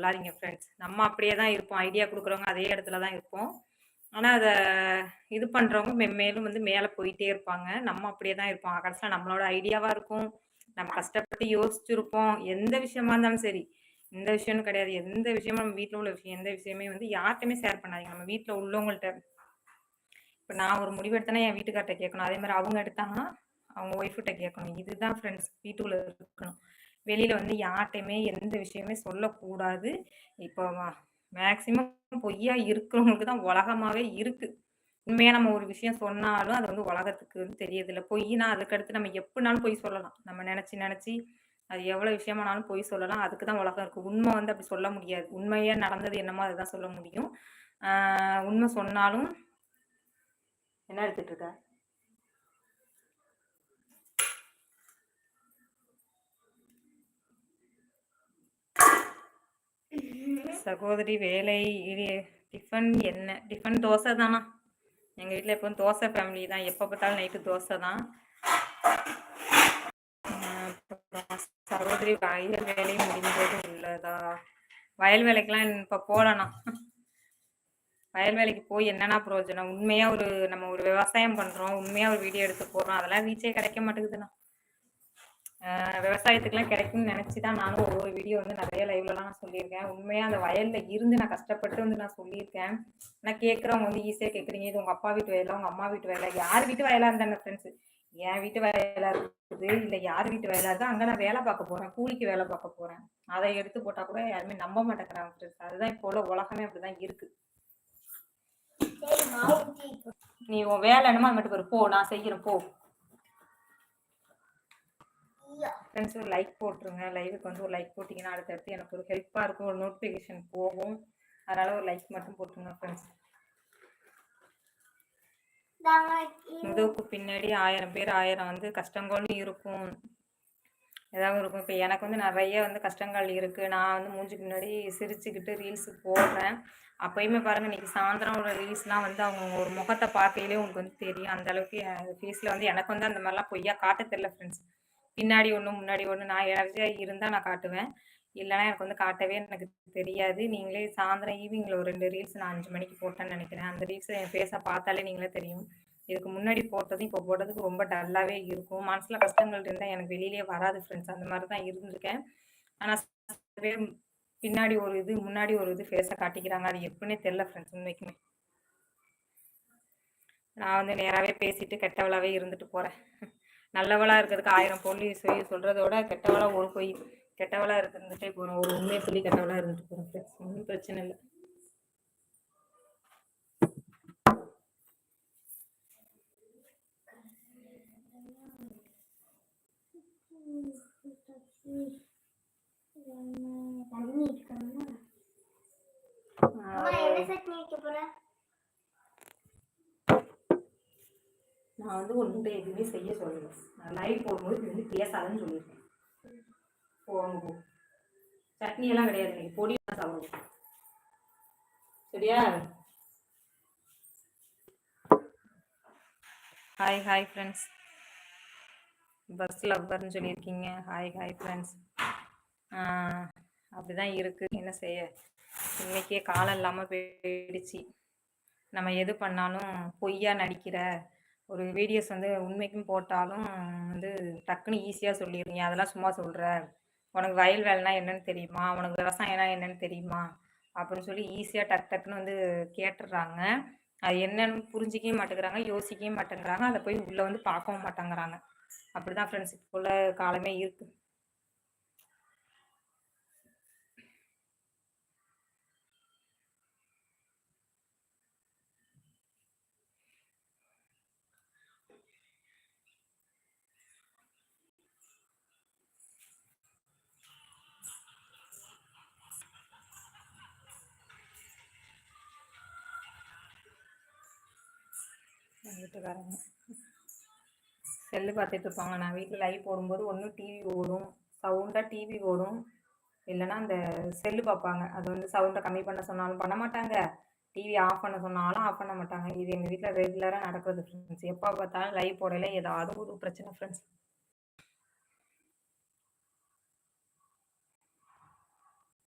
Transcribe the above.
சொல்லாதீங்க ஃப்ரெண்ட்ஸ். நம்ம அப்படியே தான் இருப்போம். ஐடியா குடுக்குறவங்க அதே இடத்துல தான் இருப்போம். ஆனா, அத இது பண்றவங்க மேலும் வந்து மேல போயிட்டே இருப்பாங்க. நம்ம அப்படியே தான் இருப்போம். கடைசியில நம்மளோட ஐடியாவா இருக்கும். நம்ம கஷ்டப்பட்டு யோசிச்சிருப்போம். எந்த விஷயமா இருந்தாலும் சரி. இந்த விஷயம்னு கிடையாது. எந்த விஷயமும் நம்ம வீட்ல உள்ள விஷயம், எந்த விஷயமே வந்து யார்ட்டயுமே ஷேர் பண்ணாதீங்க. நம்ம வீட்ல உள்ளவங்கள்ட்ட இப்ப நான் ஒரு முடிவு எடுத்தேன்னா என் வீட்டுக்கார்ட்ட கேட்கணும். அதே மாரி அவங்க எடுத்தாங்கன்னா, அவங்க ஒய்ஃப்ட்ட கேட்கணும். இதுதான் ஃப்ரெண்ட்ஸ் வீட்டுக்குள்ள இருக்கணும். வெளியில வந்து யார்ட்டயுமே எந்த விஷயமே சொல்லக்கூடாது. இப்போ மேக்ஸிமம் பொய்யா இருக்கிறவங்களுக்கு தான் உலகமாவே இருக்கு. உண்மையா நம்ம ஒரு விஷயம் சொன்னாலும் அது வந்து உலகத்துக்கு வந்து தெரியதில்ல. பொய்னா அதுக்கடுத்து நம்ம எப்படினாலும் பொய் சொல்லலாம். நம்ம நெனச்சு நெனச்சு அது எவ்வளோ விஷயமானாலும் பொய் சொல்லலாம். அதுக்கு தான் உலகம் இருக்கு. உண்மை வந்து அப்படி சொல்ல முடியாது. உண்மையா நடந்தது என்னமோ அதுதான் சொல்ல முடியும். உண்மை சொன்னாலும் என்ன எடுத்துட்டு இருக்க? சகோதரி வேலை டிஃபன் என்ன? டிஃபன் தோசை தானா? எங்க வீட்ல எப்பவும் தோசை ஃபேமிலி தான். எப்ப பார்த்தாலும் நைட்டு தோசை தான். அப்புறம் சகோதரி வயல் வேலை முடிந்தது உள்ளதா? வயல் வேலைக்கெல்லாம் இப்ப போலண்ணா. வயல் வேலைக்கு போய் என்னன்னா பிரயோஜனம்? உண்மையா நம்ம ஒரு விவசாயம் பண்றோம். உண்மையா ஒரு வீடியோ எடுத்து போடுறோம். அதெல்லாம் ரீச்சே கிடைக்க மாட்டேங்குதுண்ணா. விவசாயத்துக்குலாம் கிடைக்கும்னு நினச்சி தான் நானும் ஒவ்வொரு வீடியோ வந்து நிறைய லைவ்லலாம் நான் சொல்லியிருக்கேன். உண்மையாக அந்த வயலில் இருந்து நான் கஷ்டப்பட்டு வந்து நான் சொல்லியிருக்கேன். ஆனால் கேட்குறவங்க வந்து ஈஸியாக கேட்குறீங்க, இது உங்கள் அப்பா வீட்டு வயலா, உங்கள் அம்மா வீட்டு வயலா, யார் வீட்டு வயலாக இருந்தாங்க ஃப்ரெண்ட்ஸு? என் வீட்டு வயலாக இருக்குது, இல்லை யார் வீட்டு வயலாக இருக்குது, அங்கே நான் வேலை பார்க்க போகிறேன், கூலிக்கு வேலை பார்க்க போகிறேன். அதை எடுத்து போட்டால் கூட யாருமே நம்ப மாட்டேங்கிறாங்க ஃப்ரெண்ட்ஸ். அதுதான் இப்போ உள்ள உலகமே அப்படி தான் இருக்குது. நீ உன் வேலை என்னமோ அது மட்டும் போ, நான் செய்கிறேன் போ. ஃப்ரெண்ட்ஸ் ஒரு லைக் போட்டுருங்க. லைவுக்கு வந்து ஒரு லைக் போட்டிங்கன்னா அடுத்தடுத்து எனக்கு ஒரு ஹெல்ப்பாக இருக்கும். ஒரு நோட்டிஃபிகேஷன் போகும். அதனால் ஒரு லைக் மட்டும் போட்டுருங்க ஃப்ரெண்ட்ஸ். முதுகுக்கு பின்னாடி 1000 பேர் 1000 வந்து கஷ்டங்களும் இருக்கும், ஏதாவது இருக்கும். இப்போ எனக்கு வந்து நிறைய வந்து கஷ்டங்கள் இருக்குது. நான் வந்து மூஞ்சிக்கு முன்னாடி சிரிச்சுக்கிட்டு ரீல்ஸு போடுறேன். அப்போயுமே பாருங்கள், இன்றைக்கி சாயந்தரம் ஒரு ரீல்ஸ்லாம் வந்து அவங்க ஒரு முகத்தை பார்க்கையிலே உங்களுக்கு வந்து தெரியும். அந்தளவுக்கு என் ஃபேஸில் வந்து எனக்கு வந்து அந்த மாதிரிலாம் பொய்யா காட்ட தெரில ஃப்ரெண்ட்ஸ். பின்னாடி ஒன்று முன்னாடி ஒன்று நான் எனர்ஜியாக இருந்தால் நான் காட்டுவேன். இல்லைனா எனக்கு வந்து காட்டவே எனக்கு தெரியாது. நீங்களே சாயந்தரம் ஈவினிங்கில் ஒரு 2 ரீல்ஸ் நான் 5 மணிக்கு போட்டேன்னு நினைக்கிறேன். அந்த ரீல்ஸை என் ஃபேஸை பார்த்தாலே நீங்களே தெரியும். இதுக்கு முன்னாடி போட்டதும் இப்போ போட்டதுக்கு ரொம்ப டல்லாகவே இருக்கும். மனசில் கஷ்டங்கள் இருந்தால் எனக்கு வெளியிலே வராது ஃப்ரெண்ட்ஸ். அந்த மாதிரி தான் இருந்திருக்கேன். ஆனால் பின்னாடி ஒரு இது முன்னாடி ஒரு இது ஃபேஸை காட்டிக்கிறாங்க. அது எப்படின்னே தெரில ஃப்ரெண்ட்ஸ் உண்மைக்குமே. நான் வந்து நேராகவே பேசிட்டு கெட்டவளாகவே இருந்துட்டு போகிறேன். நல்லவளாக இருக்கிறதுக்கு 1000 பொண்ணு சொல்கிறதோட கெட்டவளாக ஒரு பொய், கெட்டவளாக இருந்துகிட்டே போகிறோம். ஒரு உண்மையை சொல்லி கெட்டவளாக இருந்துட்டு போகிறோம் ஃப்ரெண்ட்ஸ். ஒன்றும் பிரச்சனை இல்லை. நான் வந்து ஒன்றும் எதுவுமே செய்ய சொல்லலை. நான் லைவ் போடும்போது இது வந்து பேசாதுன்னு சொல்லியிருக்கேன். போங்க போ. சட்னியெல்லாம் கிடையாது, இன்னைக்கு பொடி தான் சாப்பிடுவோம். சரியா? Hi hi friends. பஸ் லவ்வர்னு சொல்லியிருக்கீங்க. Hi hi friends. அப்படி தான் இருக்குது, என்ன செய்ய. இன்றைக்கே காலம் இல்லாமல் போயிடுச்சு. நம்ம எது பண்ணாலும் பொய்யா நடிக்கிற ஒரு வீடியோஸ் வந்து உண்மைக்கும் போட்டாலும் வந்து டக்குன்னு ஈஸியாக சொல்லிடுறீங்க. அதெல்லாம் சும்மா சொல்கிற, உனக்கு வயல் வேலைனா என்னன்னு தெரியுமா, உனக்கு விவசாயம்னா என்னன்னு தெரியுமா அப்படின்னு சொல்லி ஈஸியாக டக்குன்னு வந்து கேட்டுடுறாங்க. அது என்னன்னு புரிஞ்சிக்கவே மாட்டேங்கிறாங்க, யோசிக்கவே மாட்டேங்கிறாங்க, அதை போய் உள்ளே வந்து பார்க்கவும் மாட்டேங்கிறாங்க. அப்படி தான் ஃப்ரெண்ட்ஸ் இப்போ உள்ள காலமே இருக்குது. வீட்டுக்காரங்க செல்லு பார்த்துட்டு இருப்பாங்க. நான் வீட்டில் லைவ் போடும்போது ஒன்று டிவி ஓடும், சவுண்டாக டிவி ஓடும், இல்லைன்னா அந்த செல்லு பார்ப்பாங்க. அது வந்து சவுண்டை கம்மி பண்ண சொன்னாலும் பண்ண மாட்டாங்க, டிவி ஆஃப் பண்ண சொன்னாலும் ஆஃப் பண்ண மாட்டாங்க. இது எங்கள் வீட்டில் ரெகுலராக நடக்குது ஃப்ரெண்ட்ஸ். எப்போ பார்த்தாலும் லைவ் போடல ஏதாவது ஒரு பிரச்சனை ஃப்ரெண்ட்ஸ்.